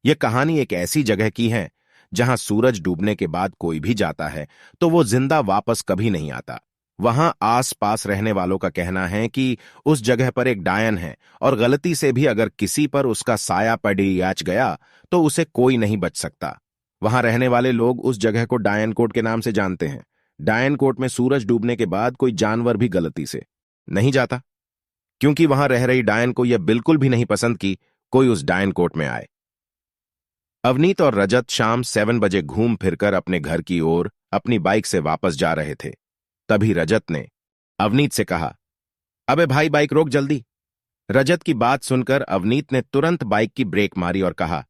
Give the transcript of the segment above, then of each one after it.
यह कहानी एक ऐसी जगह की है जहां सूरज डूबने के बाद कोई भी जाता है तो वो जिंदा वापस कभी नहीं आता। वहां आस पास रहने वालों का कहना है कि उस जगह पर एक डायन है और गलती से भी अगर किसी पर उसका साया पड़ याच गया तो उसे कोई नहीं बच सकता। वहां रहने वाले लोग उस जगह को डायन कोट के नाम से जानते हैं। डायन कोट में सूरज डूबने के बाद कोई जानवर भी गलती से नहीं जाता, क्योंकि वहां रह रही डायन को यह बिल्कुल भी नहीं पसंद कि कोई उस डायन कोट में आए। अवनीत और रजत शाम 7 बजे घूम फिरकर अपने घर की ओर अपनी बाइक से वापस जा रहे थे। तभी रजत ने अवनीत से कहा, अबे भाई बाइक रोक जल्दी। रजत की बात सुनकर अवनीत ने तुरंत बाइक की ब्रेक मारी और कहा,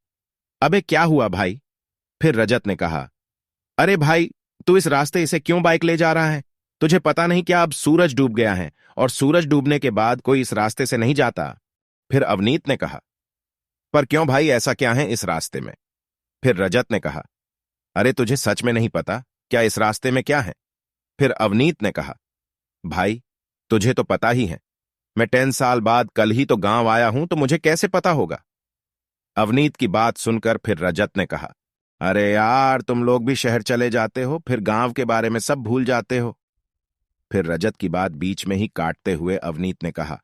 अबे क्या हुआ भाई? फिर रजत ने कहा, अरे भाई तू इस रास्ते इसे क्यों बाइक ले जा रहा है? तुझे पता नहीं क्या अब सूरज डूब गया है और सूरज डूबने के बाद कोई इस रास्ते से नहीं जाता। फिर अवनीत ने कहा, पर क्यों भाई, ऐसा क्या है इस रास्ते में? फिर रजत ने कहा, अरे तुझे सच में नहीं पता क्या इस रास्ते में क्या है? फिर अवनीत ने कहा, भाई तुझे तो पता ही है, मैं 10 साल बाद कल ही तो गांव आया हूं, तो मुझे कैसे पता होगा? अवनीत की बात सुनकर फिर रजत ने कहा, अरे यार तुम लोग भी शहर चले जाते हो, फिर गांव के बारे में सब भूल जाते हो। फिर रजत की बात बीच में ही काटते हुए अवनीत ने कहा,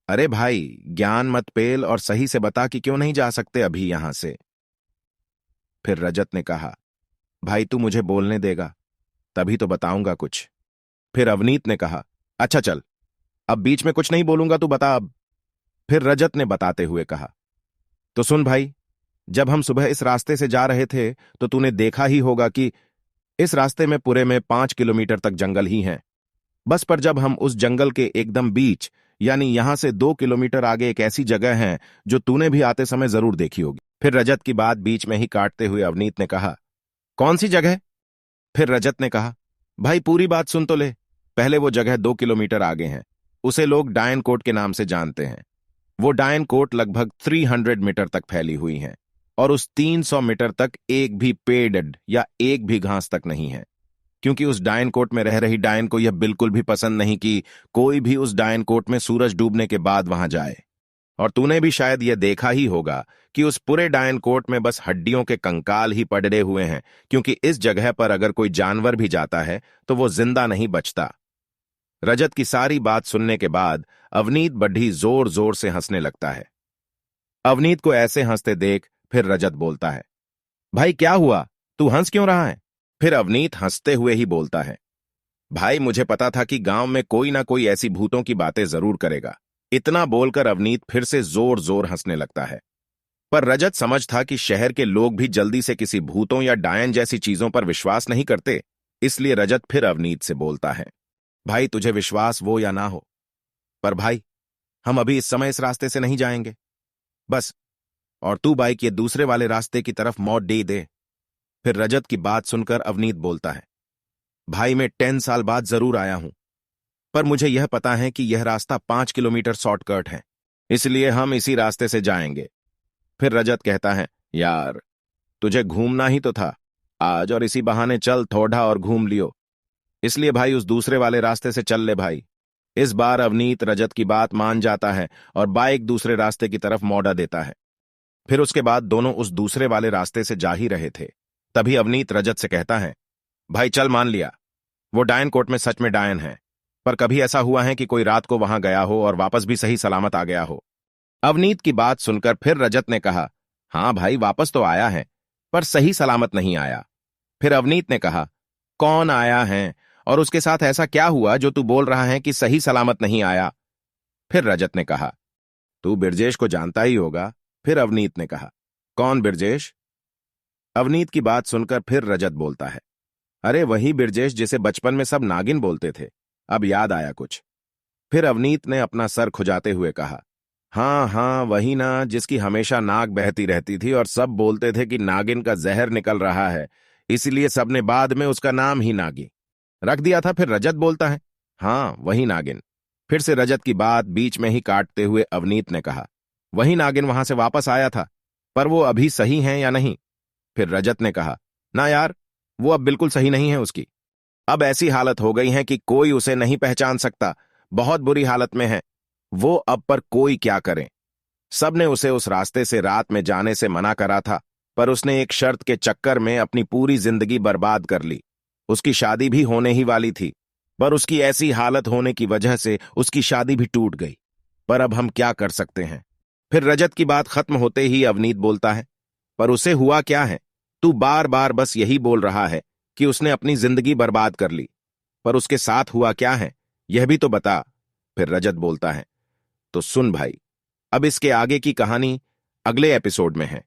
अरे भाई ज्ञान मत पेल और सही से बता कि क्यों नहीं जा सकते अभी यहां से। फिर रजत ने कहा, भाई तू मुझे बोलने देगा तभी तो बताऊंगा कुछ। फिर अवनीत ने कहा, अच्छा चल, अब बीच में कुछ नहीं बोलूंगा, तू बता अब। फिर रजत ने बताते हुए कहा, तो सुन भाई, जब हम सुबह इस रास्ते से जा रहे थे तो तूने देखा ही होगा कि इस रास्ते में पूरे में 5 किलोमीटर तक जंगल ही है। बस पर जब हम उस जंगल के एकदम बीच यानी यहां से 2 किलोमीटर आगे एक ऐसी जगह है जो तूने भी आते समय जरूर देखी होगी। फिर रजत की बात बीच में ही काटते हुए अवनीत ने कहा, कौन सी जगह? फिर रजत ने कहा, भाई पूरी बात सुन तो ले। पहले वो जगह 2 किलोमीटर आगे है, उसे लोग डायन कोट के नाम से जानते हैं। वो डायन कोट लगभग 300 मीटर तक फैली हुई है और उस 300 मीटर तक एक भी पेड़ या एक भी घास तक नहीं है, क्योंकि उस डायन कोट में रह रही डायन को यह बिल्कुल भी पसंद नहीं कि कोई भी उस डायन कोट में सूरज डूबने के बाद वहां जाए। और तूने भी शायद यह देखा ही होगा कि उस पूरे डायन कोट में बस हड्डियों के कंकाल ही पड़े हुए हैं, क्योंकि इस जगह पर अगर कोई जानवर भी जाता है तो वो जिंदा नहीं बचता। रजत की सारी बात सुनने के बाद अवनीत बड्ढी जोर जोर से हंसने लगता है। अवनीत को ऐसे हंसते देख फिर रजत बोलता है, भाई क्या हुआ, तू हंस क्यों रहा है? फिर अवनीत हंसते हुए ही बोलता है, भाई मुझे पता था कि गांव में कोई ना कोई ऐसी भूतों की बातें जरूर करेगा। इतना बोलकर अवनीत फिर से जोर जोर हंसने लगता है। पर रजत समझ था कि शहर के लोग भी जल्दी से किसी भूतों या डायन जैसी चीजों पर विश्वास नहीं करते, इसलिए रजत फिर अवनीत से बोलता है, भाई तुझे विश्वास वो या ना हो, पर भाई हम अभी इस समय इस रास्ते से नहीं जाएंगे बस, और तू बाइक ये दूसरे वाले रास्ते की तरफ मोड़ दे। फिर रजत की बात सुनकर अवनीत बोलता है, भाई मैं 10 साल बाद जरूर आया हूं, पर मुझे यह पता है कि यह रास्ता 5 किलोमीटर शॉर्टकट है, इसलिए हम इसी रास्ते से जाएंगे। फिर रजत कहता है, यार तुझे घूमना ही तो था आज, और इसी बहाने चल थोड़ा और घूम लियो, इसलिए भाई उस दूसरे वाले रास्ते से चल ले भाई। इस बार अवनीत रजत की बात मान जाता है और बाइक दूसरे रास्ते की तरफ मोड़ा देता है। फिर उसके बाद दोनों उस दूसरे वाले रास्ते से जा ही रहे थे। तभी अवनीत रजत से कहता है, भाई चल मान लिया वो डायन कोट में सच में डायन है, पर कभी ऐसा हुआ है कि कोई रात को वहां गया हो और वापस भी सही सलामत आ गया हो? अवनीत की बात सुनकर फिर रजत ने कहा, हां भाई वापस तो आया है, पर सही सलामत नहीं आया। फिर अवनीत ने कहा, कौन आया है और उसके साथ ऐसा क्या हुआ जो तू बोल रहा है कि सही सलामत नहीं आया? फिर रजत ने कहा, तू बिरजेश को जानता ही होगा। फिर अवनीत ने कहा, कौन बिरजेश? अवनीत की बात सुनकर फिर रजत बोलता है, अरे वही बिरजेश जिसे बचपन में सब नागिन बोलते थे, अब याद आया कुछ। फिर अवनीत ने अपना सर खुजाते हुए कहा, हाँ हाँ वही ना, जिसकी हमेशा नाक बहती रहती थी और सब बोलते थे कि नागिन का जहर निकल रहा है, इसलिए सबने बाद में उसका नाम ही नागी रख दिया था। फिर रजत बोलता है, हाँ वही नागिन। फिर से रजत की बात बीच में ही काटते हुए अवनीत ने कहा, वही नागिन वहां से वापस आया था, पर वो अभी सही है या नहीं? फिर रजत ने कहा, ना यार वो अब बिल्कुल सही नहीं है उसकी, अब ऐसी हालत हो गई है कि कोई उसे नहीं पहचान सकता, बहुत बुरी हालत में है वो अब, पर कोई क्या करे। सबने उसे उस रास्ते से रात में जाने से मना करा था, पर उसने एक शर्त के चक्कर में अपनी पूरी जिंदगी बर्बाद कर ली। उसकी शादी भी होने ही वाली थी, पर उसकी ऐसी हालत होने की वजह से उसकी शादी भी टूट गई। पर अब हम क्या कर सकते हैं? फिर रजत की बात खत्म होते ही अवनीत बोलता है, पर उसे हुआ क्या है? तू बार बार बस यही बोल रहा है कि उसने अपनी जिंदगी बर्बाद कर ली, पर उसके साथ हुआ क्या है यह भी तो बता। फिर रजत बोलता है, तो सुन भाई, अब इसके आगे की कहानी अगले एपिसोड में है।